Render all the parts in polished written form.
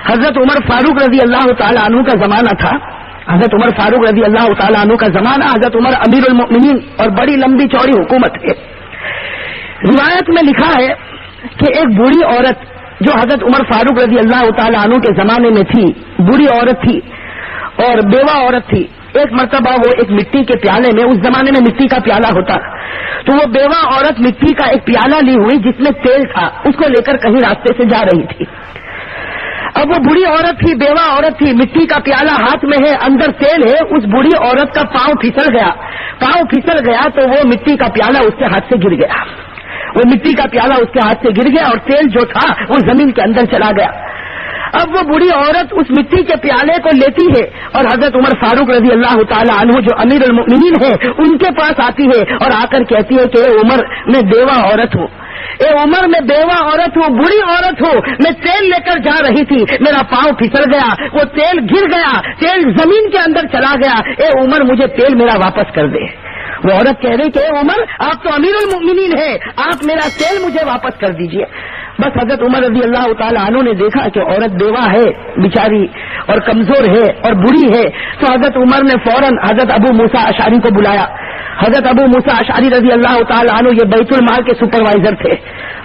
حضرت عمر فاروق رضی اللہ تعالیٰ عنہ کا زمانہ تھا. حضرت عمر فاروق رضی اللہ تعالیٰ عنہ کا زمانہ. حضرت عمر امیر المؤمنین اور بڑی لمبی چوڑی حکومت ہے. روایت میں لکھا ہے کہ ایک بوڑھی عورت جو حضرت عمر فاروق رضی اللہ تعالیٰ عنہ کے زمانے میں تھی, بوڑھی عورت تھی اور بیوہ عورت تھی. ایک مرتبہ وہ ایک مٹی کے پیالے میں, اس زمانے میں مٹی کا پیالہ ہوتا, تو وہ بیوہ عورت مٹی کا ایک پیالہ لی ہوئی جس میں تیل تھا, اس کو لے کر کہیں راستے سے جا رہی تھی. اب وہ بوڑھی عورت تھی, بیوہ عورت تھی, مٹی کا پیالہ ہاتھ میں ہے, اندر تیل ہے. اس بوڑھی عورت کا پاؤں پھسل گیا تو وہ مٹی کا پیالہ اس کے ہاتھ سے گر گیا. وہ مٹی کا پیالہ اس کے ہاتھ سے گر گیا اور تیل جو تھا وہ زمین کے اندر چلا گیا. اب وہ بوڑھی عورت اس مٹی کے پیالے کو لیتی ہے اور حضرت عمر فاروق رضی اللہ تعالیٰ عنہ جو امیر المؤمنین ہے ان کے پاس آتی ہے اور آ کر کہتی ہے کہ اے عمر, میں بیوہ عورت ہوں, اے عمر میں بیوہ عورت ہوں, بوڑھی عورت ہوں, میں تیل لے کر جا رہی تھی, میرا پاؤں پھسل گیا, وہ تیل گر گیا, تیل زمین کے اندر چلا گیا, اے عمر مجھے تیل میرا واپس کر دے. وہ عورت کہہ رہی کہ اے عمر, آپ تو امیر المؤمنین ہیں, آپ میرا تیل مجھے واپس کر دیجئے. بس حضرت عمر رضی اللہ تعالیٰ عنہ نے دیکھا کہ عورت بیوہ ہے بیچاری اور کمزور ہے اور بوڑھی ہے, تو حضرت عمر نے فوراً حضرت ابو موسیٰ اشعری کو بلایا. حضرت ابو موسیٰ اشعری رضی اللہ تعالیٰ عنہ یہ بیت المال کے سپروائزر تھے.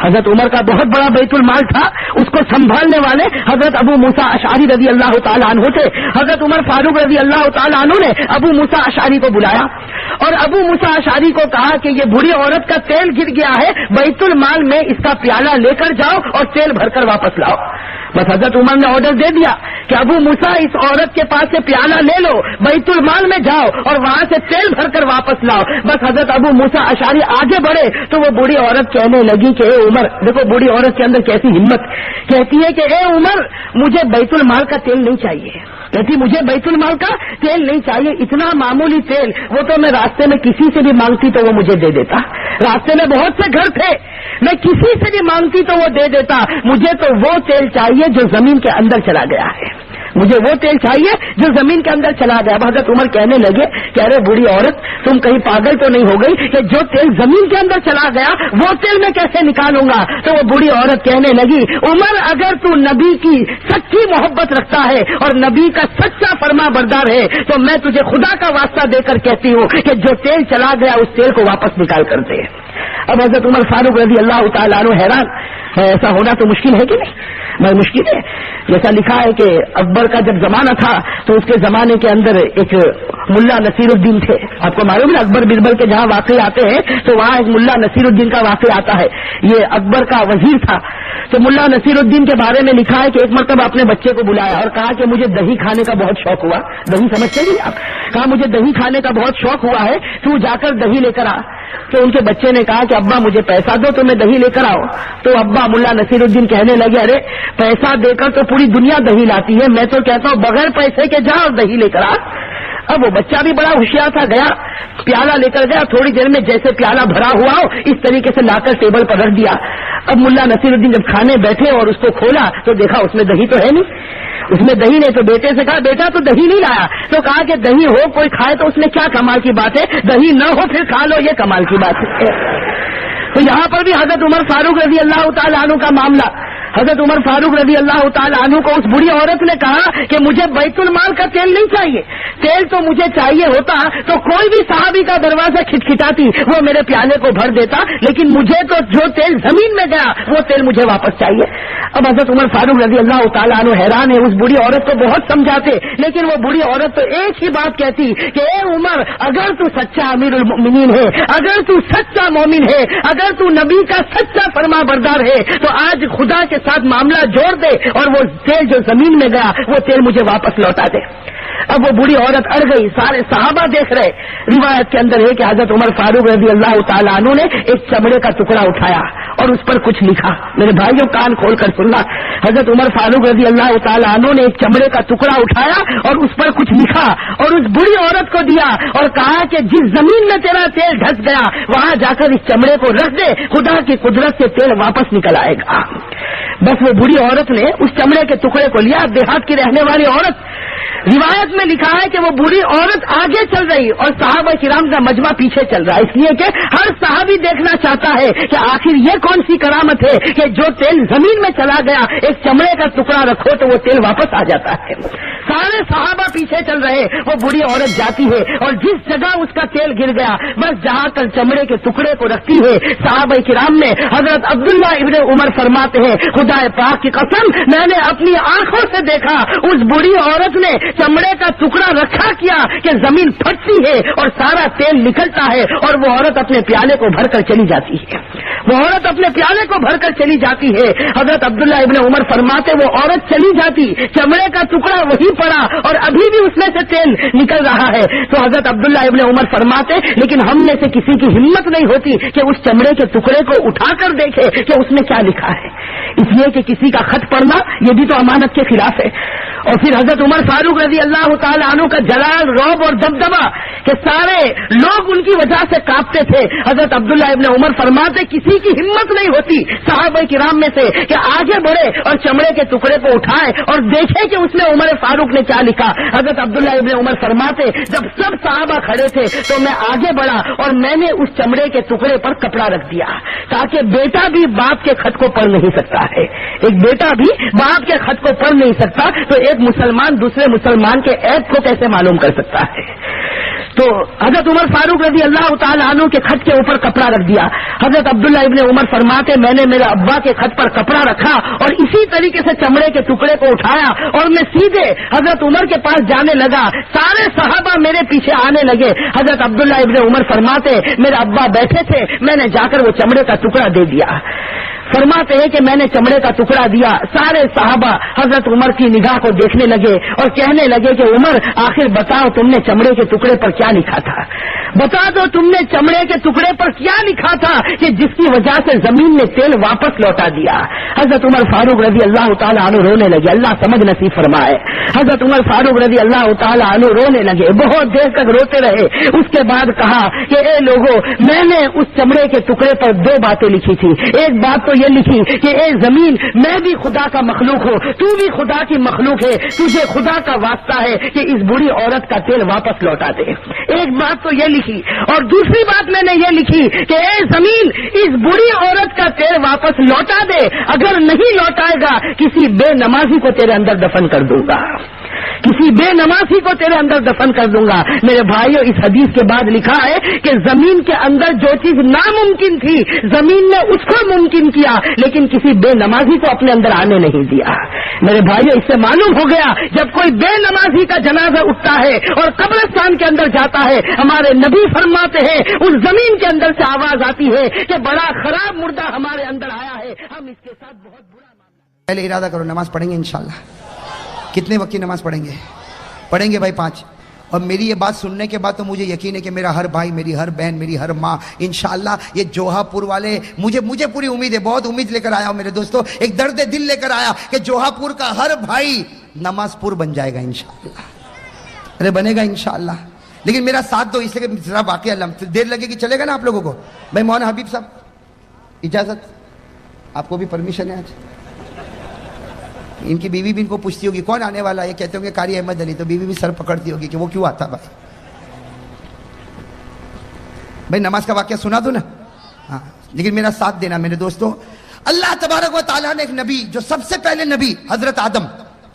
حضرت عمر کا بہت بڑا بیت المال تھا, اس کو سنبھالنے والے حضرت ابو موسیٰ اشعری رضی اللہ تعالیٰ عنہ تھے. حضرت عمر فاروق رضی اللہ تعالیٰ عنہ نے ابو موسیٰ اشعری کو بلایا اور ابو موسیٰ اشعری کو کہا کہ یہ بوڑھی عورت کا تیل گر گیا ہے, بیت المال میں اس کا پیالہ لے کر جاؤ اور تیل بھر کر واپس لاؤ. بس حضرت عمر نے آرڈر دے دیا کہ ابو موسیٰ اس عورت کے پاس سے پیالہ لے لو, بیت المال میں جاؤ اور وہاں سے تیل بھر کر واپس لاؤ. بس حضرت ابو موسیٰ اشعری آگے بڑھے تو وہ بوڑھی عورت کہنے لگی کہ اے عمر, دیکھو بوڑھی عورت کے اندر کیسی ہمت, کہتی ہے کہ اے عمر مجھے بیت المال کا تیل نہیں چاہیے, کہتی مجھے بیت المال کا تیل نہیں چاہیے, اتنا معمولی تیل وہ تو میں راستے میں کسی سے بھی مانگتی تو وہ مجھے دے دیتا, راستے میں بہت سے گھر تھے, میں کسی سے بھی مانگتی تو وہ دے دیتا, مجھے تو وہ تیل چاہیے جو زمین کے اندر چلا گیا ہے, مجھے وہ تیل چاہیے جو زمین کے اندر چلا گیا. حضرت عمر کہنے لگے کہ ارے بوڑھی عورت, تم کہیں پاگل تو نہیں ہو گئی کہ جو تیل زمین کے اندر چلا گیا وہ تیل میں کیسے نکالوں گا. تو وہ بوڑھی عورت کہنے لگی عمر, اگر تو نبی کی سچی محبت رکھتا ہے اور نبی کا سچا فرما بردار ہے تو میں تجھے خدا کا واسطہ دے کر کہتی ہوں کہ جو تیل چلا گیا اس تیل کو واپس نکال کر دے. اب حضرت عمر فاروق رضی اللہ تعالیٰ عنہ حیران, ایسا ہونا تو مشکل ہے کہ نہیں, مشکل ہے. جیسا لکھا ہے کہ اکبر کا جب زمانہ تھا تو اس کے زمانے کے اندر ایک ملا نصیر الدین تھے. آپ کو معلوم ہے اکبر بربل کے جہاں واقع آتے ہیں تو وہاں ایک ملا نصیر الدین کا واقع آتا ہے. یہ اکبر کا وزیر تھا. تو ملا نصیر الدین کے بارے میں لکھا ہے کہ ایک مرتبہ اپنے بچے کو بلایا اور کہا کہ مجھے دہی کھانے کا بہت شوق ہوا. دہی سمجھتے نہیں آپ, کہا مجھے دہی کھانے کا بہت شوق ہوا ہے, تو جا کر دہی لے کر آ. تو ان کے بچے نے کہا کہ ابا مجھے پیسہ دو تو میں دہی لے کر آؤ. تو ابا ملا نصیر الدین کہنے لگے ارے پیسہ دے کر تو پوری دنیا دہی لاتی ہے, میں تو کہتا ہوں بغیر پیسے کے جا اور دہی لے کر آ. اب وہ بچہ بھی بڑا ہوشیار تھا, گیا پیالہ لے کر گیا, تھوڑی دیر میں جیسے پیالہ بھرا ہوا ہو اس طریقے سے لا کر ٹیبل پر رکھ دیا. اب ملا نصیر الدین جب کھانے بیٹھے اور اس کو کھولا تو دیکھا اس میں دہی تو ہے نہیں, اس میں دہی نہیں. تو بیٹے سے کہا بیٹا تو دہی نہیں لایا. تو کہا کہ دہی ہو کوئی کھائے تو اس میں کیا کمال کی بات ہے, دہی نہ ہو پھر کھا لو, یہ کمال کی بات ہے. تو یہاں پر بھی حضرت عمر فاروق رضی اللہ تعالیٰ عنہ کا معاملہ, حضرت عمر فاروق رضی اللہ تعالیٰ عنہ کو اس بڑی عورت نے کہا کہ مجھے بیت المال کا تیل نہیں چاہیے, تیل تو مجھے چاہیے ہوتا تو کوئی بھی صحابی کا دروازہ کھٹکھٹاتی وہ میرے پیالے کو بھر دیتا, لیکن مجھے تو جو تیل زمین میں گیا وہ تیل مجھے واپس چاہیے. اب حضرت عمر فاروق رضی اللہ تعالیٰ عنہ حیران ہے, اس بڑی عورت کو بہت سمجھاتے لیکن وہ بڑی عورت تو ایک ہی بات کہتی کہ اے عمر, اگر تو سچا امیر المؤمنین ہے, اگر تو سچا مومن ہے, اگر تو نبی کا سچا فرما بردار ہے تو آج خدا کے ساتھ معاملہ جوڑ دے اور وہ تیل جو زمین میں گیا وہ تیل مجھے واپس لوٹا دے. اب وہ بوڑھی عورت اڑ گئی, سارے صحابہ دیکھ رہے. روایت کے اندر ہے کہ حضرت عمر فاروق رضی اللہ تعالیٰ عنہ نے ایک چمڑے کا ٹکڑا اٹھایا اور اس پر کچھ لکھا. میرے بھائیوں کان کھول کر سننا, حضرت عمر فاروق رضی اللہ تعالیٰ عنہ نے ایک چمڑے کا ٹکڑا اٹھایا اور اس پر کچھ لکھا اور اس بوڑھی عورت کو دیا اور کہا کہ جس زمین میں تیرا تیل ڈھس گیا وہاں جا کر اس چمڑے کو رکھ دے, خدا کی قدرت سے تیل واپس نکل آئے گا. بس وہ بوڑھی عورت نے اس چمڑے کے ٹکڑے کو لیا. دیہات کی رہنے والی عورت روایت میں لکھا ہے کہ وہ بوڑھی عورت آگے چل رہی اور صحابہ کرام کا مجمع پیچھے چل رہا ہے، اس لیے کہ ہر صحابی دیکھنا چاہتا ہے کہ آخر یہ کون سی کرامت ہے کہ جو تیل زمین میں چلا گیا ایک چمڑے کا ٹکڑا رکھو تو وہ تیل واپس آ جاتا ہے۔ سارے صحابہ پیچھے چل رہے، وہ بوڑھی عورت جاتی ہے اور جس جگہ اس کا تیل گر گیا بس جہاں کل چمڑے کے ٹکڑے کو رکھتی ہے، صحابہ کرام نے حضرت عبداللہ ابن عمر فرماتے ہیں خدا پاک کی قسم میں نے اپنی آنکھوں سے دیکھا اس بوڑھی عورت نے چمڑے کا ٹکڑا رکھا کیا کہ زمین پھٹتی ہے اور سارا تیل نکلتا ہے اور وہ عورت اپنے پیالے کو بھر کر چلی جاتی ہے، وہ عورت اپنے پیالے کو بھر کر چلی جاتی ہے۔ حضرت عبداللہ ابن عمر فرماتے وہ عورت چلی جاتی، چمڑے کا ٹکڑا وہی پڑا اور ابھی بھی اس میں سے تیل نکل رہا ہے۔ تو حضرت عبداللہ ابن عمر فرماتے لیکن ہم میں سے کسی کی ہمت نہیں ہوتی کہ اس چمڑے کے ٹکڑے کو اٹھا کر دیکھے کہ اس میں کیا لکھا ہے، اس لیے کہ کسی کا خط پڑھنا یہ بھی تو امانت کے خلاف ہے۔ اور پھر حضرت عمر فاروق رضی اللہ تعالی عنہ کا جلال، رعب اور دبدبا کہ سارے لوگ ان کی وجہ سے کانپتے تھے۔ حضرت عبداللہ ابن عمر فرماتے کسی کی ہمت نہیں ہوتی صحابہ کرام میں سے کہ آگے بڑھے اور چمڑے کے ٹکڑے کو اٹھائے اور دیکھے کہ اس میں عمر فاروق نے کیا لکھا۔ حضرت عبداللہ ابن عمر فرماتے جب سب صحابہ کھڑے تھے تو میں آگے بڑھا اور میں نے اس چمڑے کے ٹکڑے پر کپڑا رکھ دیا تاکہ بیٹا بھی باپ کے خط کو پڑھ نہیں سکتا ہے، ایک بیٹا بھی باپ کے خط کو پڑھ نہیں سکتا تو ایک مسلمان دوسرے مسلمان کے عیب کو کیسے معلوم کر سکتا ہے۔ تو حضرت عمر فاروق رضی اللہ تعالیٰ عنہ کے خط کے اوپر کپڑا رکھ دیا۔ حضرت عبداللہ ابن عمر فرماتے میں نے میرے ابا کے خط پر کپڑا رکھا اور اسی طریقے سے چمڑے کے ٹکڑے کو اٹھایا اور میں سیدھے حضرت عمر کے پاس جانے لگا، سارے صحابہ میرے پیچھے آنے لگے۔ حضرت عبداللہ ابن عمر فرماتے میرے ابا بیٹھے تھے، میں نے جا کر وہ چمڑے کا ٹکڑا دے دیا۔ فرماتے ہیں کہ میں نے چمڑے کا ٹکڑا دیا، سارے صحابہ حضرت عمر کی نگاہ کو دیکھنے لگے اور کہنے لگے کہ عمر آخر بتاؤ تم نے چمڑے کے ٹکڑے پر کیا لکھا تھا، بتا دو تم نے چمڑے کے ٹکڑے پر کیا لکھا تھا کہ جس کی وجہ سے زمین نے تیل واپس لوٹا دیا۔ حضرت عمر فاروق رضی اللہ تعالیٰ عنہ رونے لگے، اللہ سمجھ نصیب فرمائے۔ حضرت عمر فاروق رضی اللہ تعالیٰ عنہ رونے لگے، بہت دیر تک روتے رہے۔ اس کے بعد کہا کہ اے لوگوں میں نے اس چمڑے کے ٹکڑے پر دو باتیں لکھی تھی، ایک بات تو یہ لکھی کہ اے زمین میں بھی خدا کا مخلوق ہوں، تو بھی خدا کی مخلوق ہے، تجھے خدا کا واسطہ ہے کہ اس بری عورت کا تیل واپس لوٹا دے۔ ایک بات تو یہ لکھی اور دوسری بات میں نے یہ لکھی کہ اے زمین اس بری عورت کا تیل واپس لوٹا دے، اگر نہیں لوٹائے گا کسی بے نمازی کو تیرے اندر دفن کر دوں گا، کسی بے نمازی کو تیرے اندر دفن کر دوں گا۔ میرے بھائیوں اس حدیث کے بعد لکھا ہے کہ زمین کے اندر جو چیز ناممکن تھی زمین نے اس کو ممکن کیا لیکن کسی بے نمازی کو اپنے اندر آنے نہیں دیا۔ میرے بھائیوں اس سے معلوم ہو گیا جب کوئی بے نمازی کا جنازہ اٹھتا ہے اور قبرستان کے اندر جاتا ہے، ہمارے نبی فرماتے ہیں اس زمین کے اندر سے آواز آتی ہے کہ بڑا خراب مردہ ہمارے اندر آیا ہے، ہم اس کے ساتھ بہت برا معاملہ۔ پہلے ارادہ کرو نماز پڑھیں گے انشاءاللہ۔ کتنے وقت کی نماز پڑھیں گے بھائی 5۔ اور میری یہ بات سننے کے بعد تو مجھے یقین ہے کہ میرا ہر بھائی، میری ہر بہن، میری ہر ماں انشاءاللہ یہ جوہا پور والے مجھے پوری امید ہے، بہت امید لے کر آیا ہوں میرے دوستوں، ایک درد دل لے کر آیا کہ جوہا پور کا ہر بھائی نماز پور بن جائے گا انشاءاللہ۔ ارے بنے گا انشاءاللہ، لیکن میرا ساتھ دو اس لیے کہ ذرا واقعہ دیر لگے گی، چلے گا نا آپ لوگوں کو؟ بھائی مولانا حبیب صاحب اجازت، آپ کو بھی پرمیشن ہے آج؟ ان کی بیوی بھی ان کو پوچھتی ہوگی کون آنے والا ہے، کہتے ہوں گے قاری احمد علی، تو بیوی بھی سر پکڑتی ہوگی کہ وہ کیوں آتا بھائی نماز کا واقعہ سنا دو نا، ہاں لیکن میرا ساتھ دینا میرے دوستوں۔ اللہ تبارک و تعالیٰ نے ایک نبی جو سب سے پہلے نبی حضرت آدم،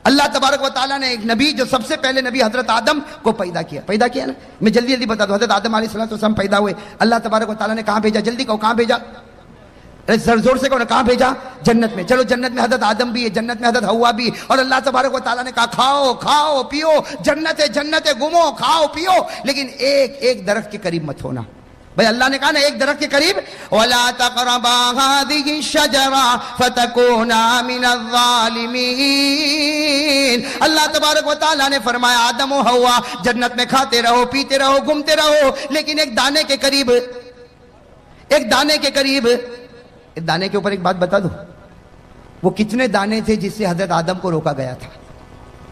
اللہ تبارک و تعالیٰ نے ایک نبی جو سب سے پہلے نبی حضرت آدم کو پیدا کیا نا۔ میں جلدی بتا دوں، حضرت آدم علیہ السلام پیدا ہوئے، اللہ تبارک و تعالیٰ نے کہاں بھیجا؟ جلدی کہو کہاں بھیجا؟ زور سے کہو کہاں بھیجا؟ جنت میں۔ چلو جنت میں حضرت آدم بھی ہے، جنت میں حضرت حوا بھی، اور اللہ تبارک و تعالیٰ نے کہا کھاؤ پیو، جنت ہے گھومو کھاؤ پیو، لیکن ایک درخت کے قریب مت ہونا۔ بھائی اللہ نے کہا نا ایک درخت کے قریب، وَلَا تَقْرَبَا هَذِهِ الشَّجَرَةَ فَتَكُونَا مِنَ الظَّالِمِينَ۔ اللہ تبارک و تعالیٰ نے فرمایا آدم و حوا جنت میں کھاتے رہو، پیتے رہو، گھومتے رہو، لیکن ایک دانے کے قریب، ایک دانے کے اوپر ایک بات بتا دو، وہ کتنے دانے تھے جس سے حضرت آدم کو روکا گیا تھا؟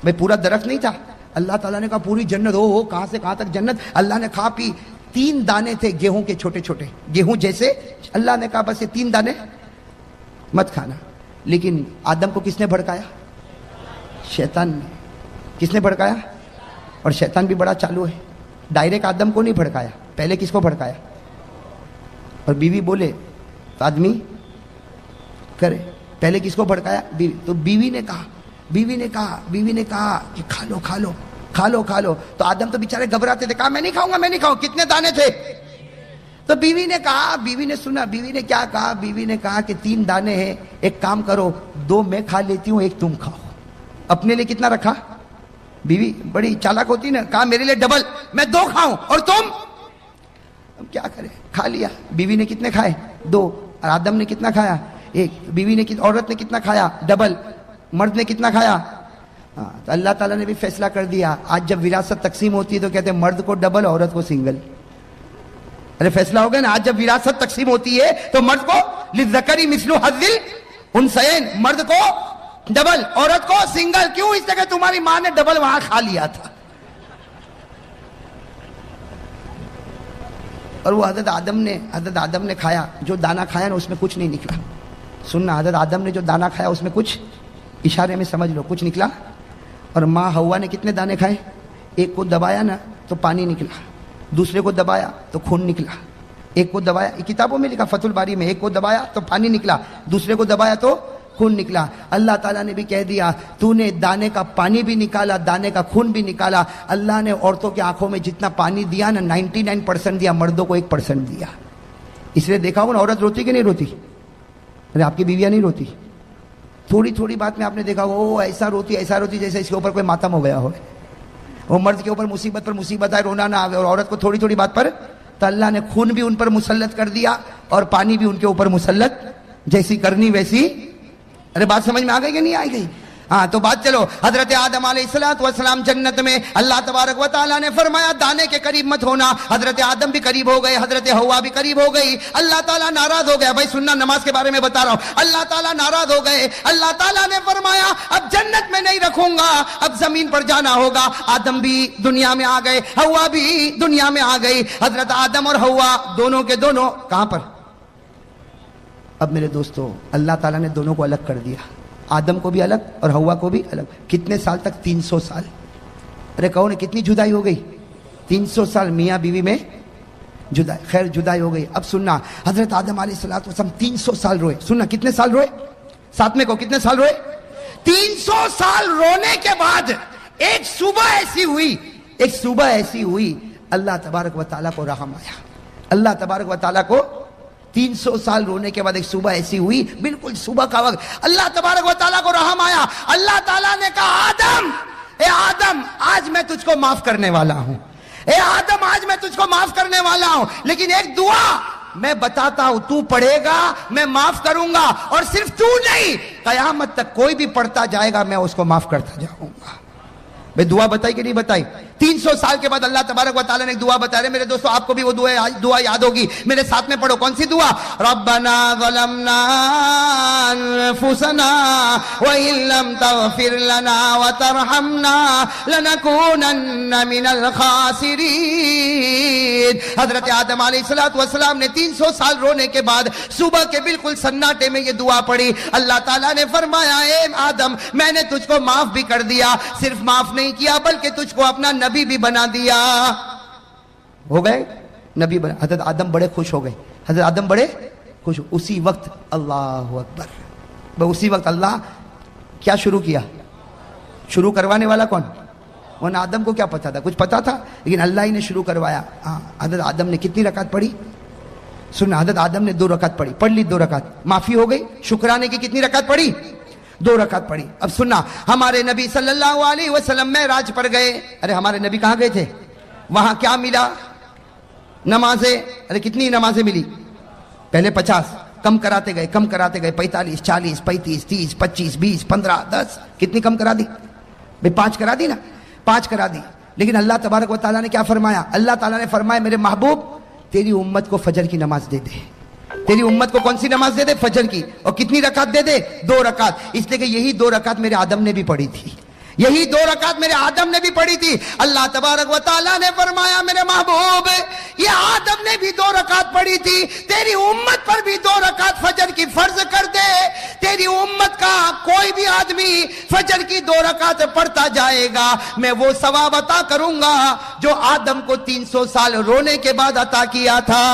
بھئی پورا درخت نہیں تھا، اللہ تعالیٰ نے کہا پوری جنت ہو کہاں سے کہاں تک جنت، اللہ نے کھا پی۔ 3 دانے تھے گیہوں کے چھوٹے چھوٹے، گیہوں جیسے، اللہ نے کہا بس یہ 3 دانے مت کھانا، لیکن آدم کو کس نے بھڑکایا؟ شیطان نے۔ کس نے بھڑکایا؟ اور شیطان بھی بڑا چالو ہے. ڈائریکٹ آدم کو نہیں بھڑکایا, پہلے کس کو بھڑکایا؟ اور بیوی بولے تو آدمی کرے. پہلے کس کو بھڑکایا؟ بیوی. تو بیوی نے کہا کہ کھا لو کھا لو کھا لو کھا لو. تو آدم تو بیچارے گھبراتے تھے, کہا میں نہیں کھاؤں گا میں نہیں کھاؤں. کتنے دانے تھے؟ تو بیوی نے کہا, بیوی نے سنا, بیوی نے کیا کہا؟ بیوی نے کہا کہ 3 دانے ہیں, ایک کام کرو 2 میں کھا لیتی ہوں, 1 تم کھاؤ. اپنے لیے کتنا رکھا؟ بیوی بڑی چالاک ہوتی نا, کہا میرے لیے ڈبل, میں 2 کھاؤں اور تم. اب کیا کرے, کھا لیا. بیوی نے کتنے کھائے؟ 2. اور آدم نے کتنا کھایا؟ 1. بیوی نے, عورت نے کتنا کھایا؟ ڈبل. مرد نے کتنا کھایا؟ تو اللہ تعالیٰ نے بھی فیصلہ کر دیا. آج جب وراثت تقسیم ہوتی ہے تو کہتے ہیں مرد کو ڈبل, عورت کو سنگل. ارے فیصلہ ہو گیا نا. آج جب وراثت تقسیم ہوتی ہے تو مرد کو للذکر مثل حظ الانثیین, مرد کو ڈبل, عورت کو سنگل. کیوں؟ اس لیے کہ تمہاری ماں نے ڈبل وہاں کھا لیا تھا. اور وہ حضرت آدم نے کھایا, جو دانا کھایا نا اس میں کچھ نہیں نکلا. سننا, حضرت آدم نے جو دانا کھایا اس میں کچھ, اشارے میں سمجھ لو, کچھ نکلا. اور ماں ہوا نے کتنے دانے کھائے؟ 1 کو دبایا نا تو پانی نکلا, دوسرے کو دبایا تو خون نکلا. 1 کو دبایا, کتابوں میں لکھا فتح الباری میں, 1 کو دبایا تو پانی نکلا, دوسرے کو دبایا تو خون نکلا. اللہ تعالیٰ نے بھی کہہ دیا تو نے دانے کا پانی بھی نکالا, دانے کا خون بھی نکالا. اللہ نے عورتوں کی آنکھوں میں جتنا پانی دیا نا 99% دیا, مردوں کو 1% دیا. اس لیے دیکھا ہو نا, عورت روتی کہ نہیں روتی؟ ارے آپ کی بیویاں نہیں روتی؟ تھوڑی تھوڑی بات میں آپ نے دیکھا وہ ایسا روتی جیسے اس کے اوپر کوئی ماتم ہو گیا ہو. وہ مرد کے اوپر مصیبت پر مصیبت آئے رونا نہ آئے, اور عورت کو تھوڑی تھوڑی بات پر تو اللہ نے خون بھی ان پر مسلط کر دیا اور پانی بھی ان کے اوپر مسلط, جیسی کرنی ویسی. ارے بات سمجھ میں آ گئی کہ نہیں آئی گئی؟ ہاں تو بات چلو. حضرت آدم علیہ السلام جنت میں, اللہ تبارک و تعالیٰ نے فرمایا دانے کے قریب مت ہونا. حضرت آدم بھی قریب ہو گئے, حضرت حوا بھی قریب ہو گئی. اللہ تعالیٰ ناراض ہو گیا. بھائی سننا, نماز کے بارے میں بتا رہا ہوں. اللہ تعالیٰ ناراض ہو گئے. اللہ تعالیٰ نے فرمایا اب جنت میں نہیں رکھوں گا, اب زمین پر جانا ہوگا. آدم بھی دنیا میں آ گئے, حوا بھی دنیا میں آ گئی. حضرت آدم اور حوا دونوں کے دونوں کہاں پر؟ اب میرے دوستو, اللہ تعالیٰ نے دونوں کو الگ کر دیا, آدم کو بھی الگ اور حوا کو بھی الگ. کتنے سال تک؟ 300 سال. ارے کہو نا کتنی جدائی ہو گئی؟ 300 سال میاں بیوی میں جدائی. خیر جدائی ہو گئی. اب سننا, حضرت آدم علیہ السلام 300 سال روئے. سننا کتنے سال روئے؟ ساتھ میں کو کتنے سال روئے؟ 300 سال رونے کے بعد ایک صبح ایسی ہوئی, اللہ تبارک و تعالیٰ کو رحم آیا. اللہ تبارک و تعالیٰ کو 300 سال رونے کے بعد ایک صبح ایسی ہوئی, بالکل صبح کا وقت, اللہ تبارک و تعالیٰ کو رحم آیا. اللہ تعالیٰ نے کہا اے آدم آج میں تجھ کو معاف کرنے والا ہوں. اے آدم آج میں تجھ کو معاف کرنے والا ہوں, لیکن ایک دعا میں بتاتا ہوں, تو پڑھے گا میں معاف کروں گا, اور صرف تو نہیں قیامت تک کوئی بھی پڑھتا جائے گا میں اس کو معاف کرتا جاؤں گا. بھئی دعا بتائی کہ نہیں بتائی؟ 300 سال کے بعد اللہ تبارک و تعالیٰ نے ایک دعا بتا رہے. میرے دوستو آپ کو بھی وہ دعا یاد ہوگی, میرے ساتھ میں پڑھو. کون سی دعا؟ ربنا ظلمنا انفسنا وان لم تغفر لنا وترحمنا لنكونن من الخاسرین. حضرت آدم علیہ السلام نے 300 سال رونے کے بعد صبح کے بالکل سناٹے میں یہ دعا پڑھی. اللہ تعالیٰ نے فرمایا اے آدم میں نے تجھ کو معاف بھی کر دیا, صرف معاف نہیں کیا بلکہ تجھ کو اپنا نبی بھی بنا دیا. ہو گئے نبی بنا. حضرت آدم بڑے خوش ہو گئے, حضرت آدم بڑے خوش. اسی وقت اللہ اکبر, اسی وقت اللہ کیا شروع کیا؟ شروع کروانے والا کون؟ ورنہ آدم کو کیا پتا تھا؟ کچھ پتا تھا, لیکن اللہ ہی نے شروع کروایا. حضرت آدم نے کتنی رکعت پڑھی؟ سننا, حضرت آدم نے 2 رکعت پڑھی, پڑھ لی 2 رکعت, معافی ہو گئی. شکرانے کی کتنی رکعت پڑھی؟ 2 رکعت پڑھی. اب سننا, ہمارے نبی صلی اللہ علیہ وسلم معراج پر گئے. ارے ہمارے نبی کہاں گئے تھے؟ وہاں کیا ملا؟ نمازیں. ارے کتنی نمازیں ملی؟ پہلے 50, کم کراتے گئے 45, 40, 35, 30, 25, 20, 15, 10. کتنی کم کرا دی؟ بھئی 5 کرا دی نا, 5 کرا دی. لیکن اللہ تبارک و تعالیٰ نے کیا فرمایا؟ اللہ تعالیٰ نے فرمایا میرے محبوب تیری امت کو فجر کی نماز دے دے. تیری امت کو کون سی نماز دے دے؟ فجر کی. اور کتنی رکعت دے دے؟ 2 رکعت. اس لیے کہ یہی 2 رکعت میرے آدم نے بھی پڑھی تھی, یہی 2 رکعت میرے آدم نے بھی پڑھی تھی. اللہ تبارک و تعالیٰ نے فرمایا میرے محبوب یہ آدم نے بھی 2 رکعت پڑھی تھی, تیری امت پر بھی 2 رکعت فجر کی فرض کر دے. تیری امت کا کوئی بھی آدمی فجر کی 2 رکعت پڑھتا جائے گا, میں وہ ثواب عطا کروں گا جو آدم کو 300 سال رونے کے بعد عطا کیا تھا.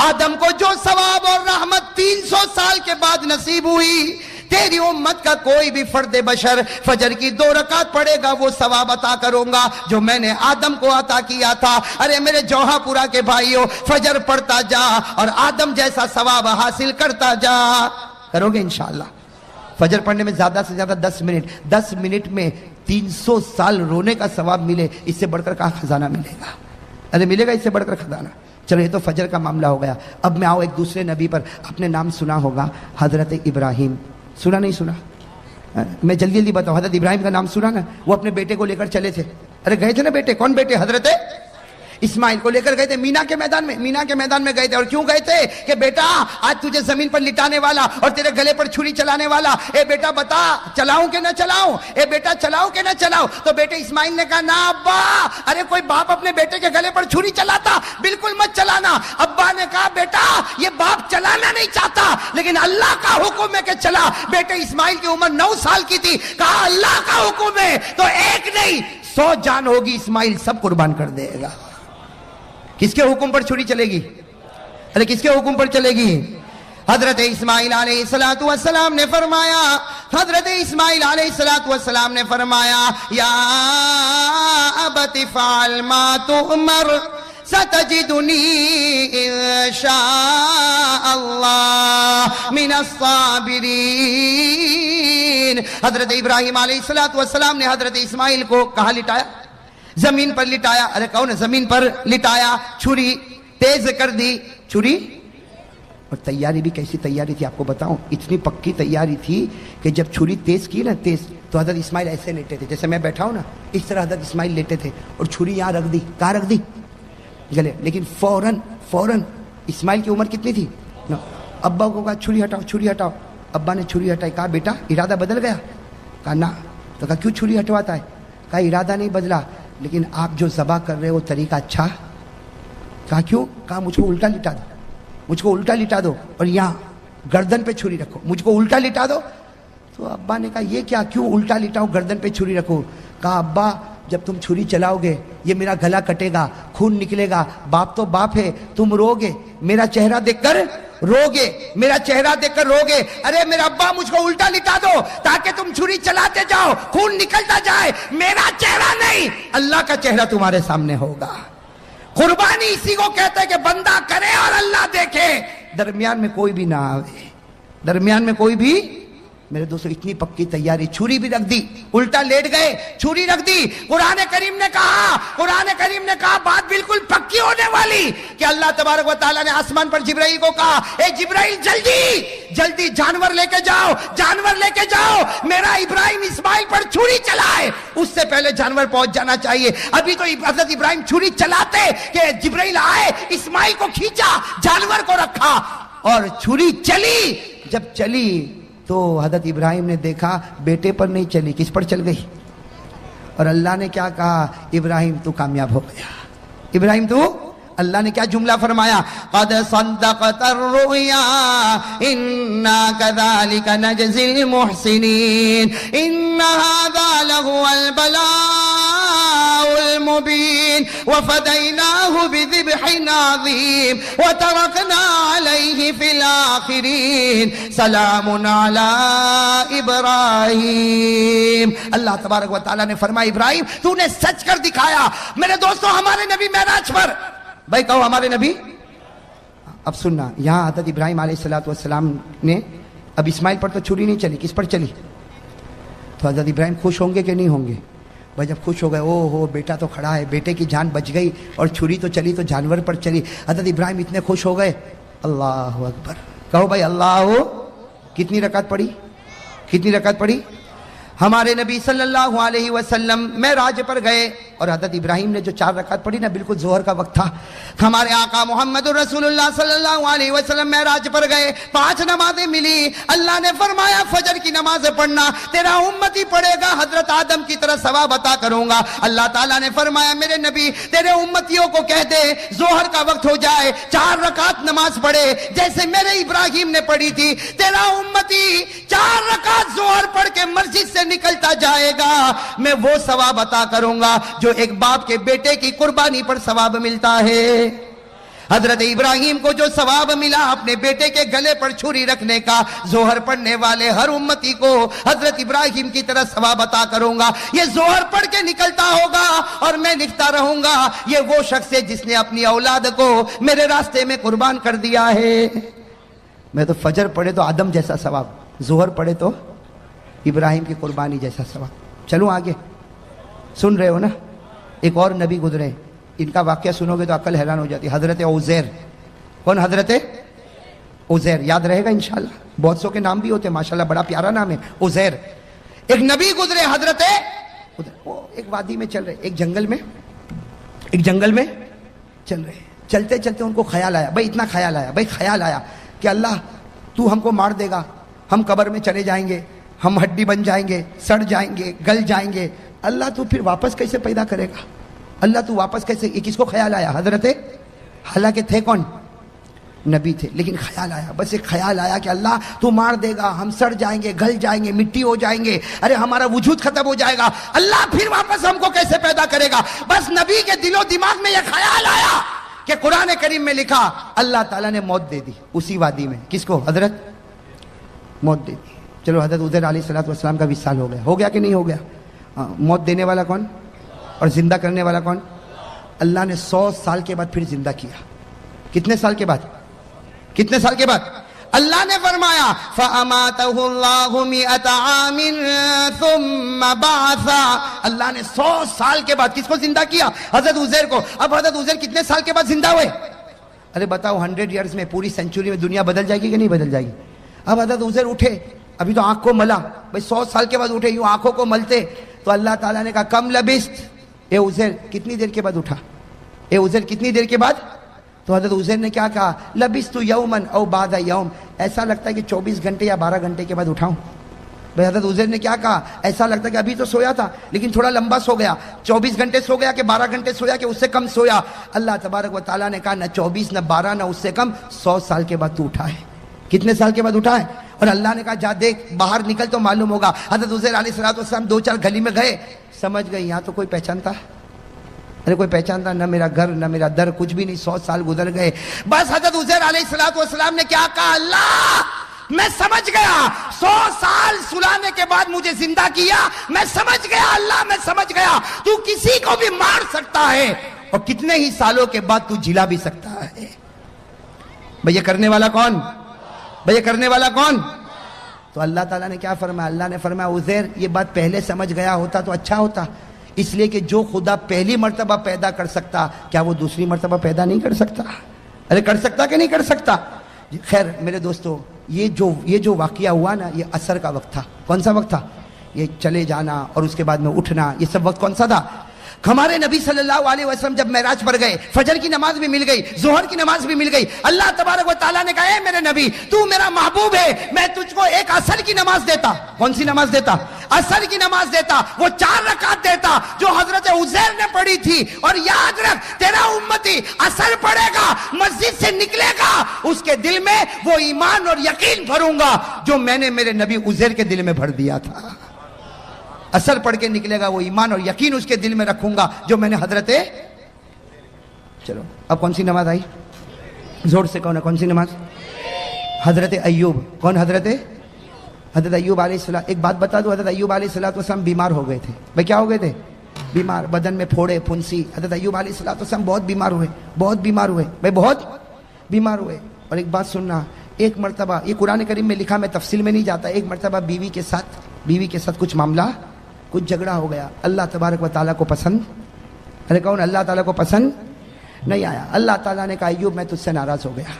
آدم کو جو ثواب اور رحمت 300 سال کے بعد نصیب ہوئی, تیری امت کا کوئی بھی فرد بشر فجر کی 2 رکعت پڑھے گا وہ ثواب عطا کروں گا جو میں نے آدم کو عطا کیا تھا. ارے میرے جوہا پورا کے بھائیوں, فجر پڑھتا جا اور آدم جیسا ثواب حاصل کرتا جا. کرو گے انشاءاللہ؟ فجر پڑھنے میں زیادہ سے زیادہ 10 منٹ میں 300 سال رونے کا ثواب ملے, اس سے بڑھ کر کہاں خزانہ ملے گا؟ ارے ملے گا اس سے بڑھ کر خزانہ؟ چلو یہ تو فجر کا معاملہ ہو گیا. اب میں آؤ ایک دوسرے نبی پر. اپنے نام سنا ہوگا حضرت ابراہیم, سنا نہیں سنا؟ میں جلدی جلدی بتاؤں, حضرت ابراہیم کا نام سنا نا؟ وہ اپنے بیٹے کو لے کر چلے تھے. ارے گئے تھے نا بیٹے, کون بیٹے؟ حضرت اسماعیل کو لے کر گئے تھے مینا کے میدان میں گئے تھے. اور کیوں گئے تھے؟ کہ بیٹا آج تجھے زمین پر لٹانے والا اور تیرے گلے پر چھری چلانے والا, اے بیٹا بتا چلاؤں کہ نہ چلاؤں, اے بیٹا چلاؤں کہ نہ چلاؤں. تو بیٹے اسماعیل نے کہا نا ابا. ارے کوئی باپ اپنے بیٹے کے گلے پر چھری چلاتا؟ بالکل مت چلانا. ابا نے کہا بیٹا یہ باپ چلانا نہیں چاہتا لیکن اللہ کا حکم ہے کہ چلا. بیٹے اسماعیل کی عمر 9 سال کی تھی. کہا اللہ کا حکم ہے تو 1 نہیں 100 جان ہوگی, اسماعیل سب قربان کر دے گا. کس کے حکم پر چھری چلے گی؟ ارے کس کے حکم پر چلے گی؟ حضرت اسماعیل علیہ السلام نے فرمایا, حضرت اسماعیل علیہ السلام نے فرمایا یا ابت فعل ما تؤمر ستجدنی انشاء اللہ من الصابرین. حضرت ابراہیم علیہ السلام نے حضرت اسماعیل کو کہاں لٹایا؟ زمین پر لٹایا. ارے کہو نا, زمین پر لٹایا, چھری تیز کر دی. چھری اور تیاری بھی کیسی تیاری تھی آپ کو بتاؤں, اتنی پکی تیاری تھی کہ جب چھری تیز کی نا تیز, تو حضرت اسماعیل ایسے لیٹے تھے جیسے میں بیٹھا ہوں نا, اس طرح حضرت اسماعیل لیٹے تھے اور چھری یہاں رکھ دی. کہاں رکھ دی؟ گلے. لیکن فوراً اسماعیل کی عمر کتنی تھی؟ ابا کو کہا چھری ہٹاؤ. ابا نے چھری ہٹائی. کہا بیٹا ارادہ بدل گیا؟ کہا نا. تو کہا کیوں چھری ہٹواتا ہے؟ کہا ارادہ نہیں بدلا لیکن آپ جو ذبح کر رہے ہو طریقہ اچھا. کہا کیوں؟ کہا مجھ کو الٹا لٹا دو اور یہاں گردن پہ چھری رکھو. مجھ کو الٹا لٹا دو. تو ابا نے کہا یہ کیا, کیوں الٹا لٹاؤ گردن پہ چھری رکھو؟ کہا ابا جب تم چھری چلاؤ گے یہ میرا گلا کٹے گا, خون نکلے گا, باپ تو باپ ہے, تم رو گے, میرا چہرہ دیکھ کر رو گے. ارے میرا ابا مجھ کو الٹا لٹا دو تاکہ تم چھری چلاتے جاؤ, خون نکلتا جائے, میرا چہرہ نہیں اللہ کا چہرہ تمہارے سامنے ہوگا. قربانی اسی کو کہتے ہیں کہ بندہ کرے اور اللہ دیکھے, درمیان میں کوئی بھی نہ آوے, درمیان میں کوئی بھی. میرے دوستو اتنی پکی تیاری, چھری بھی رکھ دی, الٹا لیٹ گئے, چھری رکھ دی. قرآن کریم نے کہا بات بالکل پکی ہونے والی کہ اللہ تبارک و تعالیٰ نے آسمان پر جبرائیل کو کہا اے جبرائیل جلدی جانور لے کے جاؤ, میرا ابراہیم اسماعیل پر چھری چلائے. اس سے پہلے جانور پہنچ جانا چاہیے. ابھی تو حضرت ابراہیم چھری چلاتے کہ جبرائیل آئے, اسماعیل کو کھینچا, جانور کو رکھا اور چھری چلی. جب چلی تو حضرت ابراہیم نے دیکھا بیٹے پر نہیں چلی, کس پر چل گئی؟ اور اللہ نے کیا کہا؟ ابراہیم تو کامیاب ہو گیا. ابراہیم تو, اللہ نے کیا جملہ فرمایا؟ قد صدقت الرؤیا انا كذلك نجزي المحسنين ان هذا لهو البلاء المبين وفديناه بذبح عظيم وتركنا عليه في الآخرين سلام على ابراہیم. اللہ تبارک و تعالیٰ نے فرمایا ابراہیم تو نے سچ کر دکھایا. میرے دوستو ہمارے نبی معراج پر, بھائی کہو ہمارے نبی. اب سننا, یہاں حضرت ابراہیم علیہ السلام نے, اب اسماعیل پر تو چھری نہیں چلی, کس پر چلی؟ تو حضرت ابراہیم خوش ہوں گے کہ نہیں ہوں گے؟ بھائی جب خوش ہو گئے, او ہو بیٹا تو کھڑا ہے, بیٹے کی جان بچ گئی اور چھری تو چلی تو جانور پر چلی. حضرت ابراہیم اتنے خوش ہو گئے. اللہ اکبر, کہو بھائی اللہ. کتنی رکعت پڑھی؟ ہمارے نبی صلی اللہ علیہ وسلم معراج پر گئے. اور حضرت ابراہیم نے جو 4 رکعت پڑھی نا بالکل ظہر کا وقت تھا. ہمارے آقا محمد رسول اللہ صلی اللہ علیہ وسلم معراج پر گئے, 5 نمازیں ملی. اللہ نے فرمایا فجر کی نماز پڑھنا, تیرا امتی پڑھے گا حضرت آدم کی طرح ثواب عطا کروں گا. اللہ تعالیٰ نے فرمایا میرے نبی تیرے امتیوں کو کہہ دے ظہر کا وقت ہو جائے 4 رکعت نماز پڑھے جیسے میرے ابراہیم نے پڑھی تھی. تیرا امتی 4 رکعت ظہر پڑھ کے مسجد سے نکلتا جائے گا, میں وہ ثواب عطا کروں گا جو ایک باپ کے بیٹے کی قربانی پر ثواب ملتا ہے. حضرت ابراہیم کو جو ثواب ملا اپنے بیٹے کے گلے پر چھری رکھنے کا, ظہر پڑھنے والے ہر امتی کو حضرت ابراہیم کی طرح ثواب عطا کروں گا. یہ ظہر پڑھ کے نکلتا ہوگا اور میں لکھتا رہوں گا یہ وہ شخص ہے جس نے اپنی اولاد کو میرے راستے میں قربان کر دیا ہے. میں تو فجر پڑھے تو آدم جیسا ثواب, ظہر پڑھے تو ابراہیم کی قربانی جیسا ثواب. چلو آگے, سن رہے ہو نا. ایک اور نبی گزرے, ان کا واقعہ سنو گے تو عقل حیران ہو جاتی. حضرت عزیر. کون؟ حضرت عزیر. یاد رہے گا انشاءاللہ, بہت سو کے نام بھی ہوتے ہیں ماشاءاللہ, بڑا پیارا نام ہے عزیر. ایک نبی گزرے حضرت, وہ ایک وادی میں چل رہے, ایک جنگل میں چل رہے. چلتے چلتے ان کو خیال آیا, بھائی اتنا خیال آیا کہ اللہ تو ہم کو مار دے گا, ہم قبر میں چلے جائیں گے, ہم ہڈی بن جائیں گے, سڑ جائیں گے, گل جائیں گے. اللہ تو پھر واپس کیسے پیدا کرے گا, اللہ تو واپس کیسے. یہ کس کو خیال آیا؟ حضرت, حالانکہ تھے کون؟ نبی تھے, لیکن خیال آیا, بس ایک خیال آیا کہ اللہ تو مار دے گا, ہم سڑ جائیں گے, گل جائیں گے, مٹی ہو جائیں گے, ارے ہمارا وجود ختم ہو جائے گا, اللہ پھر واپس ہم کو کیسے پیدا کرے گا. بس نبی کے دل و دماغ میں یہ خیال آیا کہ قرآن کریم میں لکھا اللہ تعالیٰ نے موت دے دی اسی وادی میں. کس کو؟ حضرت, موت دے دی. چلو حضرت عزیر علیہ السلام کا وصال ہو گیا کہ نہیں ہو گیا؟ موت دینے والا کون اور زندہ کرنے والا کون؟ اللہ نے 100 سال کے بعد پھر زندہ کیا. کتنے سال کے بعد؟ اللہ نے فرمایا فَأَمَاتَهُ اللَّهُ مِئَةَ عَامٍ ثُمَّ بَعَثَ. اللہ نے 100 سال کے بعد کس کو زندہ کیا؟ حضرت عزیر کو. اب حضرت عزیر کتنے سال کے بعد زندہ ہوئے؟ ارے بتاؤ, 100 ایئرز میں, پوری سینچری میں دنیا بدل جائے گی کہ نہیں بدل جائے گی؟ اب حضرت عزیر اٹھے, ابھی تو آنکھ کو ملا, بھائی 100 سال کے بعد اٹھے, یوں آنکھوں کو ملتے تو اللہ تعالیٰ نے کہا کم لبست, اے عزیر کتنی دیر کے بعد اٹھا؟ اے عزیر کتنی دیر کے بعد؟ تو حضرت عزیر نے کیا کہا؟ لبست یومن او بعد یوم. ایسا لگتا ہے کہ 24 گھنٹے یا 12 گھنٹے کے بعد اٹھاؤں. بھائی حضرت عزیر نے کیا کہا؟ ایسا لگتا ہے کہ ابھی تو سویا تھا لیکن تھوڑا لمبا سو گیا, 24 گھنٹے سو گیا کہ 12 گھنٹے سویا کہ اس سے کم سویا. اللہ تبارک و تعالیٰ نے کہا نہ 24 نہ 12 نہ اس سے کم, 100 سال کے بعد تو اٹھا ہے. کتنے سال کے بعد اٹھا ہے؟ اور اللہ نے کہا جا دیکھ باہر نکل تو معلوم ہوگا. حضرت عزیر علیہ السلام 2-4 گلی میں گئے, سمجھ گئے یہاں تو کوئی پہچانتا ہے. ارے کوئی پہچانتا نہ میرا گھر نہ میرا در, کچھ بھی نہیں. 100 سال گزر گئے. بس حضرت عزیر علیہ السلام نے کیا کہا؟ اللہ میں سمجھ گیا, 100 سال سلانے کے بعد مجھے زندہ کیا, میں سمجھ گیا اللہ, میں سمجھ گیا تو کسی کو بھی مار سکتا ہے اور کتنے ہی سالوں کے بعد تو جلا بھی سکتا ہے. بھئی یہ کرنے والا کون؟ تو اللہ تعالیٰ نے کیا فرمایا؟ اللہ نے فرمایا عزیر یہ بات پہلے سمجھ گیا ہوتا تو اچھا ہوتا, اس لیے کہ جو خدا پہلی مرتبہ پیدا کر سکتا کیا وہ دوسری مرتبہ پیدا نہیں کر سکتا؟ ارے کر سکتا کہ نہیں کر سکتا؟ خیر میرے دوستو, یہ جو واقعہ ہوا نا یہ عصر کا وقت تھا. کون سا وقت تھا؟ یہ چلے جانا اور اس کے بعد میں اٹھنا, یہ سب وقت کون سا تھا؟ ہمارے نبی صلی اللہ علیہ وسلم جب معراج پر گئے, فجر کی نماز بھی مل گئی, ظہر کی نماز بھی مل گئی. اللہ تبارک و تعالیٰ نے کہا اے میرے نبی تو میرا محبوب ہے, میں تجھ کو ایک عصر کی نماز دیتا. کون سی نماز دیتا؟ عصر کی نماز دیتا. وہ 4 رکعت دیتا جو حضرت عزیر نے پڑھی تھی. اور یاد رکھ تیرا امتی عصر پڑھے گا, مسجد سے نکلے گا, اس کے دل میں وہ ایمان اور یقین بھروں گا جو میں نے میرے نبی عزیر کے دل میں بھر دیا تھا. اثر پڑھ کے نکلے گا, وہ ایمان اور یقین اس کے دل میں رکھوں گا جو میں نے حضرت. چلو اب کون سی نماز آئی؟ زور سے کون ہے, کون سی نماز؟ حضرت ایوب. کون؟ حضرت ایوب علیہ السلام. ایک بات بتا دو, حضرت ایوب علیہ السلام بیمار ہو گئے تھے. بھائی کیا ہو گئے تھے؟ بیمار, بدن میں پھوڑے پھنسی. حضرت ایوب علیہ السلام بہت بیمار ہوئے بھائی, بہت بیمار ہوئے. اور ایک بات سننا, ایک مرتبہ یہ قرآن کریم میں لکھا, میں تفصیل میں نہیں جاتا, ایک مرتبہ بیوی کے ساتھ کچھ معاملہ, کچھ جھگڑا ہو گیا. اللہ تبارک و تعالیٰ کو پسند, ارے کون؟ اللہ تعالیٰ کو پسند نہیں آیا. اللہ تعالیٰ نے کہا ایوب میں تجھ سے ناراض ہو گیا.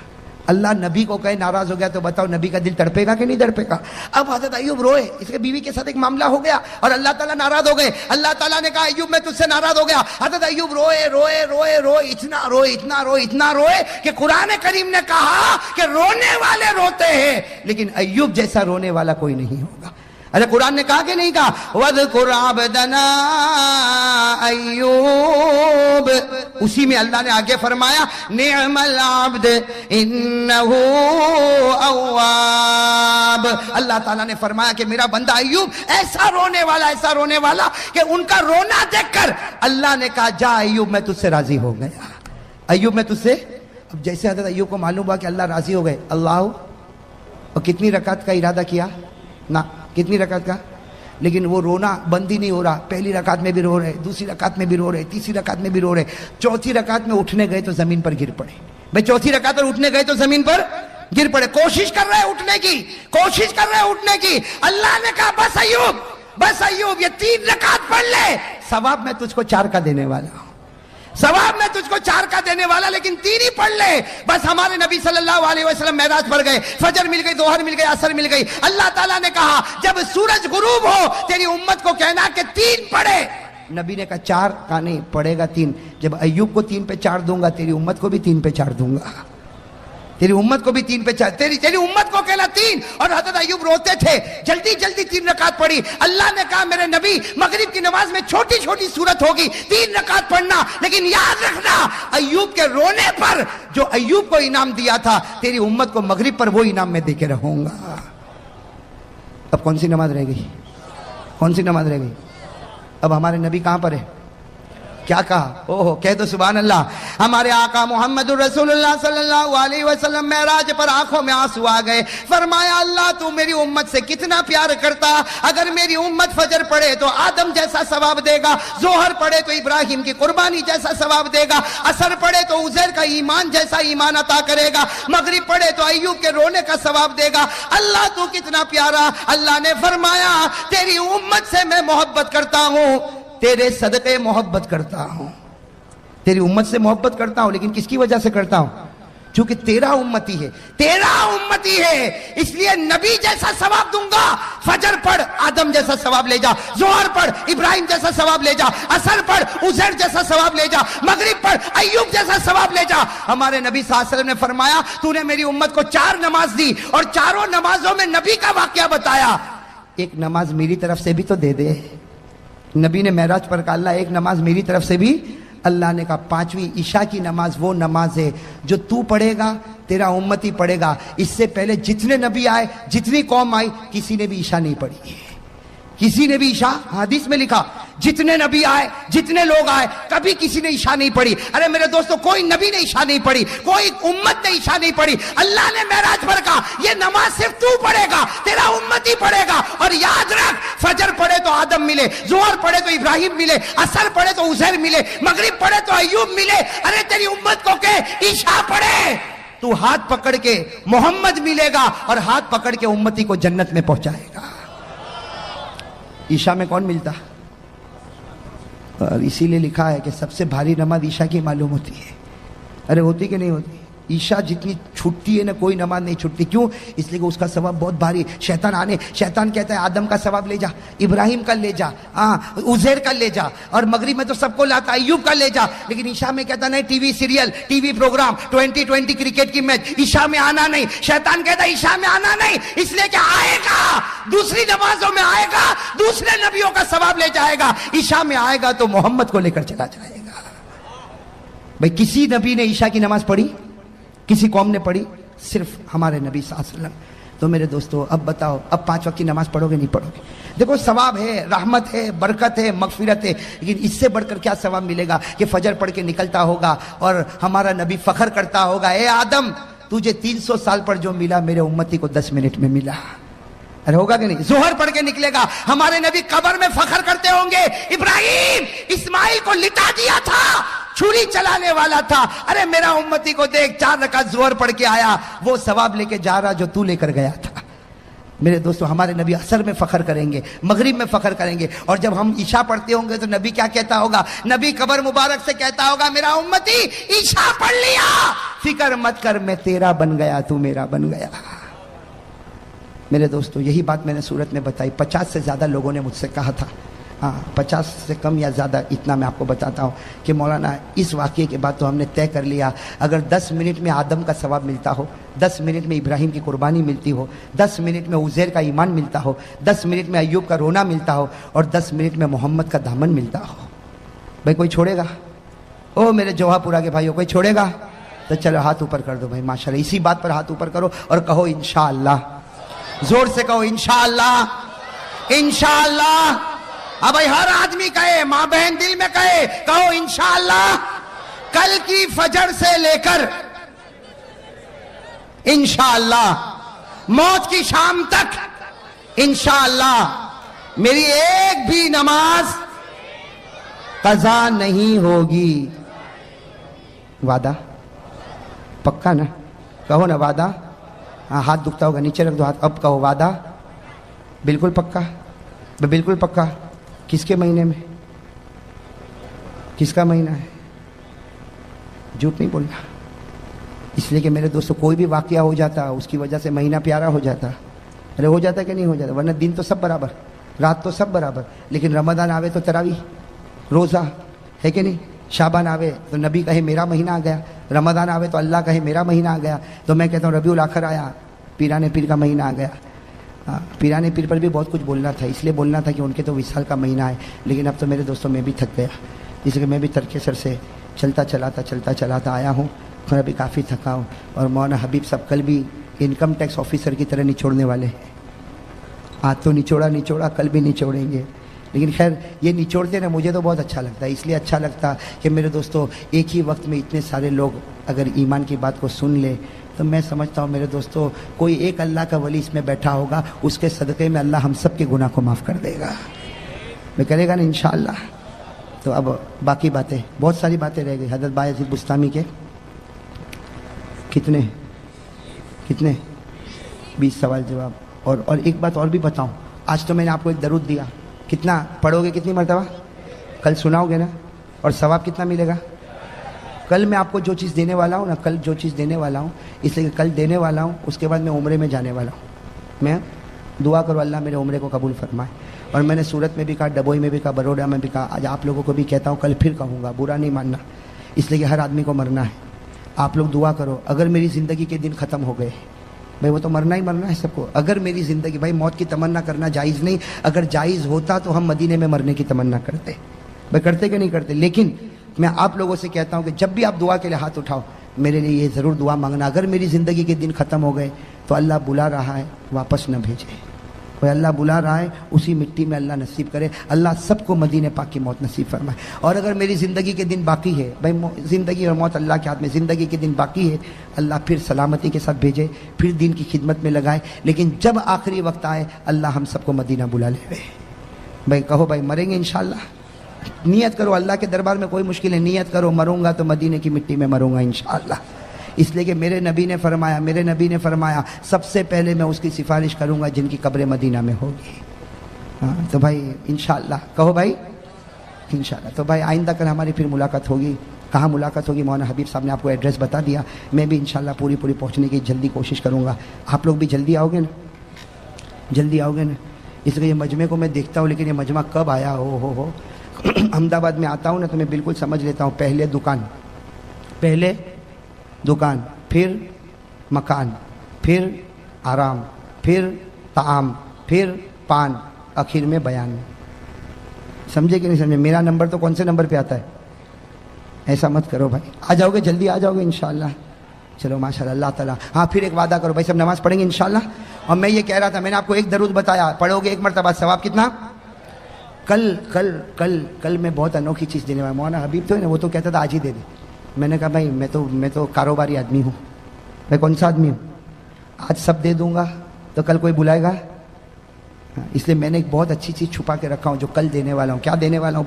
اللہ نبی کو کہے ناراض ہو گیا تو بتاؤ نبی کا دل تڑپے گا کہ نہیں تڑپے گا؟ اب حضرت ایوب روئے، اس کے بیوی کے ساتھ ایک معاملہ ہو گیا اور اللہ تعالیٰ ناراض ہو گئے. اللہ تعالیٰ نے کہا ایوب میں تجھ سے ناراض ہو گیا. حضرت ایوب روئے روئے روئے روئے، اتنا روئے کہ قرآن کریم نے کہا کہ رونے والے روتے ہیں لیکن ایوب جیسا رونے والا کوئی نہیں ہوگا. ارے قرآن نے کہا کہ نہیں کہا وَاذْكُرْ عَبْدَنَا ایوب؟ اسی میں اللہ نے آگے فرمایا نعم العبد انہو اواب. اللہ تعالیٰ نے فرمایا کہ میرا بندہ ایوب ایسا رونے والا کہ ان کا رونا دیکھ کر اللہ نے کہا جا ایوب میں تجھ سے راضی ہو گیا. ایوب میں تجھ سے، اب جیسے حضرت ایوب کو معلوم ہوا کہ اللہ راضی ہو گئے، اللہ اور کتنی رکعت کا ارادہ کیا نا، کتنی رکعت کا، لیکن وہ رونا بند ہی نہیں ہو رہا. پہلی رکعت میں بھی رو رہے، دوسری رکعت میں بھی رو رہے، تیسری رکعت میں بھی رو رہے، چوتھی رکعت میں اٹھنے گئے تو زمین پر گر پڑے. بھائی چوتھی رکعت پر اٹھنے گئے تو زمین پر گر پڑے، کوشش کر رہے اٹھنے کی. اللہ نے کہا بس ایوب یہ 3 رکعت پڑھ لے، ثواب میں تجھ کو 4 کا دینے والا لیکن 3 ہی پڑھ لے. بس ہمارے نبی صلی اللہ علیہ وسلم معراج پر گئے، فجر مل گئی، ظہر مل گئی، عصر مل گئی. اللہ تعالیٰ نے کہا جب سورج غروب ہو تیری امت کو کہنا کہ 3 پڑھے. نبی نے کہا 4 کا نہیں پڑھے گا 3. جب ایوب کو 3 پہ 4 دوں گا تیری امت کو بھی 3 پہ 4 دوں گا، تیری امت کو بھی 3 پہ 4، تیری امت کو کہنا 3. اور حضرت ایوب روتے تھے، جلدی 3 رکعت پڑھی. اللہ نے کہا میرے نبی مغرب کی نماز میں چھوٹی سورت ہوگی، 3 رکعت پڑھنا، لیکن یاد رکھنا ایوب کے رونے پر جو ایوب کو انعام دیا تھا تیری امت کو مغرب پر وہ انعام میں دے کے رہوں گا. اب کون سی نماز رہ گئی؟ اب ہمارے نبی کہاں پر ہے؟ کیا کہا؟ کہہ دو سبحان اللہ. ہمارے آقا محمد الرسول اللہ صلی اللہ علیہ وسلم معراج پر آنکھوں میں آنسو آ گئے. فرمایا اللہ تو میری امت سے کتنا پیار کرتا، اگر میری امت فجر پڑھے تو آدم جیسا ثواب دے گا، ظہر پڑھے تو ابراہیم کی قربانی جیسا ثواب دے گا، عصر پڑھے تو عزیر کا ایمان جیسا ایمان عطا کرے گا، مغرب پڑھے تو ایوب کے رونے کا ثواب دے گا. اللہ تو کتنا پیارا. اللہ نے فرمایا تیری امت سے میں محبت کرتا ہوں، تیرے صدقے محبت کرتا ہوں، تیری امت سے محبت کرتا ہوں، لیکن کس کی وجہ سے کرتا ہوں؟ چونکہ تیرا امتی ہے، اس لیے نبی جیسا ثواب دوں گا. فجر پڑھ آدم جیسا ثواب لے جا، ظہر پڑھ ابراہیم جیسا ثواب لے جا، عصر پڑھ عزیر جیسا ثواب لے جا، مغرب پڑھ ایوب جیسا ثواب لے جا. ہمارے نبی صلی اللہ علیہ وسلم نے فرمایا تو نے میری امت کو 4 نماز دی اور 4 نمازوں میں نبی کا واقعہ بتایا. ایک نماز میری طرف سے بھی تو دے دے. نبی نے معراج پر کہا اللہ ایک نماز میری طرف سے بھی. اللہ نے کہا 5ویں عشاء کی نماز وہ نماز ہے جو تو پڑھے گا تیرا امتی پڑھے گا. اس سے پہلے جتنے نبی آئے، جتنی قوم آئی، کسی نے بھی عشاء نہیں پڑھی، کسی نے بھی عشاء، حدیث میں لکھا جتنے نبی آئے، جتنے لوگ آئے، کبھی کسی نے عشاء نہیں پڑھی. ارے میرے دوستو کوئی نبی نے عشاء نہیں پڑھی، کوئی امت نے عشاء نہیں پڑھی. اللہ نے معراج پر کہا یہ نماز صرف تو پڑھے گا، تیرا امتی پڑھے گا. اور یاد رکھ فجر پڑھے تو آدم ملے، ظہر پڑھے تو ابراہیم ملے، عصر پڑھے تو عزیر ملے، مغرب پڑھے تو ایوب ملے. ارے تیری امت کو کہ عشاء پڑھے تو ہاتھ پکڑ کے محمد ملے گا اور ہاتھ پکڑ کے امتی کو جنت میں پہنچائے گا. عشاء میں کون ملتا؟ اور اسی لیے لکھا ہے کہ سب سے بھاری نماز عشاء کی معلوم ہوتی ہے. ارے ہوتی کہ نہیں ہوتی؟ عشاء جتنی چھٹتی ہے نا کوئی نماز نہیں چھٹتی. کیوں؟ اس لیے کہ اس کا ثواب بہت بھاری. شیطان کہتا ہے آدم کا ثواب لے جا، ابراہیم کا لے جا، عزیر کا لے جا، اور مغرب میں تو سب کو لاتا ایوب کا لے جا. لیکن عشاء میں کہتا نہیں، TV serial, TV programme, 2020 cricket کی میچ، عشاء میں آنا نہیں. شیطان کہتا ہے عشاء میں آنا نہیں، اس لیے کہ آئے گا دوسری نمازوں میں، آئے گا دوسرے نبیوں کا ثواب لے جائے گا. عشاء میں آئے گا تو محمد کو لے کر چلا جائے گا. بھائی کسی نبی نے عشاء کی نماز پڑھی؟ کسی قوم نے پڑھی؟ صرف ہمارے نبی صلی اللہ علیہ وسلم. تو میرے دوستو اب بتاؤ اب 5 وقت کی نماز پڑھو گے نہیں پڑھو گے؟ دیکھو ثواب ہے، رحمت ہے، برکت ہے، مغفرت ہے، لیکن اس سے بڑھ کر کیا ثواب ملے گا کہ فجر پڑھ کے نکلتا ہوگا اور ہمارا نبی فخر کرتا ہوگا اے آدم تجھے 300 سال پر جو ملا میرے امتی کو 10 منٹ میں ملا. ارے ہوگا کہ نہیں؟ ظہر پڑھ کے نکلے گا، ہمارے نبی قبر میں فخر کرتے ہوں گے ابراہیم اسماعیل کو لٹا دیا تھا، چھری چلانے والا تھا. ارے میرا امتی کو دیکھ 4 رکعت ظہر پڑھ کے آیا، وہ ثواب لے کے جا رہا جو تو لے کر گیا تھا. میرے دوستو ہمارے نبی عصر میں فخر کریں گے، مغرب میں فخر کریں گے، اور جب ہم عشاء پڑھتے ہوں گے تو نبی کیا کہتا ہوگا؟ نبی قبر مبارک سے کہتا ہوگا میرا امتی عشاء پڑھ لیا، فکر مت کر میں تیرا بن گیا تو میرا بن گیا۔ میرے دوستو یہی بات میں نے سورت میں بتائی، 50 سے زیادہ لوگوں نے مجھ سے کہا تھا، 50 سے کم یا زیادہ، اتنا میں آپ کو بتاتا ہوں کہ مولانا اس واقعے کے بعد تو ہم نے طے کر لیا اگر 10 منٹ میں آدم کا ثواب ملتا ہو، 10 منٹ میں ابراہیم کی قربانی ملتی ہو، 10 منٹ میں عزیر کا ایمان ملتا ہو، 10 منٹ میں ایوب کا رونا ملتا ہو، اور 10 منٹ میں محمد کا دامن ملتا ہو، بھائی کوئی چھوڑے گا؟ او میرے جوہا پورا کے بھائیو، کوئی چھوڑے گا؟ تو چلو ہاتھ اوپر کر دو بھائی، ماشاءاللہ، اسی بات پر ہاتھ اوپر کرو اور کہو انشاءاللہ، زور سے کہو انشاءاللہ، انشاءاللہ۔ اب بھائی ہر آدمی کہے، ماں بہن دل میں کہے، کہو انشاءاللہ، کل کی فجر سے لے کر انشاءاللہ موت کی شام تک انشاءاللہ میری ایک بھی نماز قضا نہیں ہوگی۔ وعدہ پکا نا؟ کہو نا وعدہ۔ ہاں ہاتھ دکھتا ہوگا، نیچے رکھ دو ہاتھ، اب کہو وعدہ بالکل پکا، بالکل پکا۔ کس کے مہینے میں؟ کس کا مہینہ ہے؟ جھوٹ نہیں بولنا، اس لیے کہ میرے دوستو کوئی بھی واقعہ ہو جاتا اس کی وجہ سے مہینہ پیارا ہو جاتا، ارے ہو جاتا کہ نہیں ہو جاتا؟ ورنہ دن تو سب برابر، رات تو سب برابر، لیکن رمضان آوے تو تراویح، روزہ ہے کہ نہیں؟ شعبان آوے تو نبی کہے میرا مہینہ آ گیا، رمضان آوے تو اللہ کہے میرا مہینہ آ گیا، تو میں کہتا ہوں ربیع الاخر آیا، پیران پیر کا مہینہ آ گیا۔ پیران پیر پر بھی بہت کچھ بولنا تھا، اس لیے بولنا تھا کہ ان کے تو وصال کا مہینہ ہے، لیکن اب تو میرے دوستوں میں بھی تھک گیا، اس لیے میں بھی ترک سر سے چلتا چلاتا آیا ہوں، اور ابھی کافی تھکا ہوں۔ اور مولانا حبیب صاحب کل بھی انکم ٹیکس آفیسر کی طرح نچوڑنے والے ہیں، آج تو نچوڑا کل بھی نچوڑیں گے، لیکن خیر یہ نچوڑتے نا مجھے تو بہت اچھا لگتا ہے، اس لیے اچھا لگتا کہ میرے دوستوں ایک ہی وقت میں اتنے سارے لوگ اگر ایمان کی بات کو سن لے تو میں سمجھتا ہوں میرے دوستوں کوئی ایک اللہ کا ولی اس میں بیٹھا ہوگا، اس کے صدقے میں اللہ ہم سب کے گناہ کو معاف کر دے گا، میں کرے گا نا انشاءاللہ۔ تو اب باقی باتیں، بہت ساری باتیں رہ گئی۔ حضرت بایزید بستامی کے کتنے 20 سوال جواب، اور ایک بات اور بھی بتاؤں، آج تو میں نے آپ کو ایک درود دیا، کتنا پڑھو گے؟ کتنی مرتبہ؟ کل سناؤ گے نا؟ اور ثواب کتنا ملے گا؟ کل میں آپ کو جو چیز دینے والا ہوں نا، کل جو چیز دینے والا ہوں، اس لیے کہ کل دینے والا ہوں، اس کے بعد میں عمرے میں جانے والا ہوں، میں دعا کرو اللہ میرے عمرے کو قبول فرمائے۔ اور میں نے سورت میں بھی کہا، ڈبوئی میں بھی کہا، بروڈا میں بھی کہا، آج آپ لوگوں کو بھی کہتا ہوں، کل پھر کہوں گا، برا نہیں ماننا، اس لیے کہ ہر آدمی کو مرنا ہے۔ آپ لوگ دعا کرو اگر میری زندگی کے دن ختم ہو گئے، بھائی وہ تو مرنا ہی مرنا ہے سب کو، اگر میری زندگی، بھائی موت کی تمنا کرنا جائز نہیں، اگر جائز ہوتا تو ہم مدینے میں مرنے کی تمنا کرتے، بھائی کرتے کہ نہیں کرتے؟ لیکن میں آپ لوگوں سے کہتا ہوں کہ جب بھی آپ دعا کے لیے ہاتھ اٹھاؤ میرے لیے یہ ضرور دعا مانگنا، اگر میری زندگی کے دن ختم ہو گئے تو اللہ بلا رہا ہے واپس نہ بھیجے، کوئی اللہ بلا رہا ہے اسی مٹی میں اللہ نصیب کرے، اللہ سب کو مدینے پاک کی موت نصیب فرمائے۔ اور اگر میری زندگی کے دن باقی ہے، بھائی زندگی اور موت اللہ کے ہاتھ میں، زندگی کے دن باقی ہے اللہ پھر سلامتی کے ساتھ بھیجے، پھر دین کی خدمت میں لگائے، لیکن جب آخری وقت آئے اللہ ہم سب کو مدینہ بلا لے۔ بھائی کہو بھائی مریں گے انشاءاللہ، نیت کرو، اللہ کے دربار میں کوئی مشکل ہے، نیت کرو مروں گا تو مدینے کی مٹی میں مروں گا انشاءاللہ، اس لیے کہ میرے نبی نے فرمایا سب سے پہلے میں اس کی سفارش کروں گا جن کی قبر مدینہ میں ہوگی۔ تو بھائی انشاءاللہ کہو بھائی انشاءاللہ۔ تو بھائی آئندہ کل ہماری پھر ملاقات ہوگی، کہاں ملاقات ہوگی؟ مولانا حبیب صاحب نے آپ کو ایڈریس بتا دیا، میں بھی انشاءاللہ پوری پہنچنے کی جلدی کوشش کروں گا۔ آپ لوگ بھی جلدی آؤ گے نا؟ جلدی آؤ گے نا؟ اس لیے یہ مجمع کو میں دیکھتا ہوں، لیکن یہ مجمع کب آیا ہو احمد آباد میں آتا ہوں نا تو میں بالکل سمجھ لیتا ہوں، پہلے دکان، پھر مکان، پھر آرام، پھر طعام، پھر پان، آخر میں بیان۔ سمجھے کہ نہیں سمجھے؟ میرا نمبر تو کون سے نمبر پہ آتا ہے؟ ایسا مت کرو بھائی، آ جاؤ گے جلدی، آ جاؤ گے انشاءاللہ۔ چلو ماشاءاللہ، اللہ تعالیٰ۔ ہاں پھر ایک وعدہ کرو بھائی، سب نماز پڑھیں گے انشاءاللہ۔ اور میں یہ کہہ رہا تھا، میں نے آپ کو ایک درود بتایا، پڑھو گے ایک مرتبہ ثواب کتنا؟ کل میں بہت انوکھی چیز دینے والا۔ مولانا حبیب تو ہے نا، وہ تو کہتا تھا آج ہی دے دے، میں نے کہا بھائی میں تو کاروباری آدمی ہوں، میں کون سا آدمی ہوں، آج سب دے دوں گا تو کل کوئی بلائے گا، اس لیے میں نے ایک بہت اچھی چیز چھپا کے رکھا ہوں جو کل دینے والا ہوں۔ کیا دینے والا ہوں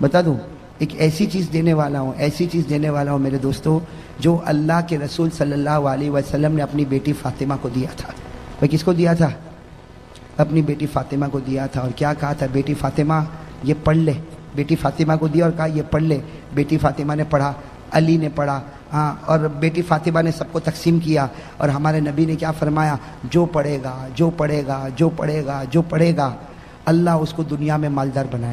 بتا دوں؟ ایک ایسی چیز دینے والا ہوں میرے دوستو، جو اللہ کے رسول صلی اللہ علیہ وسلم نے اپنی بیٹی فاطمہ کو دیا تھا۔ وہ کس کو دیا تھا؟ اپنی بیٹی فاطمہ کو دیا تھا. اور کیا کہا تھا؟ بیٹی فاطمہ یہ پڑھ لے. بیٹی فاطمہ کو دیا اور کہا یہ پڑھ لے. بیٹی فاطمہ نے پڑھا, علی نے پڑھا, ہاں, اور بیٹی فاطمہ نے سب کو تقسیم کیا. اور ہمارے نبی نے کیا فرمایا؟ جو پڑھے گا, جو پڑھے گا, جو پڑھے گا, جو پڑھے گا, اللہ اس کو دنیا میں مالدار بنائے گا.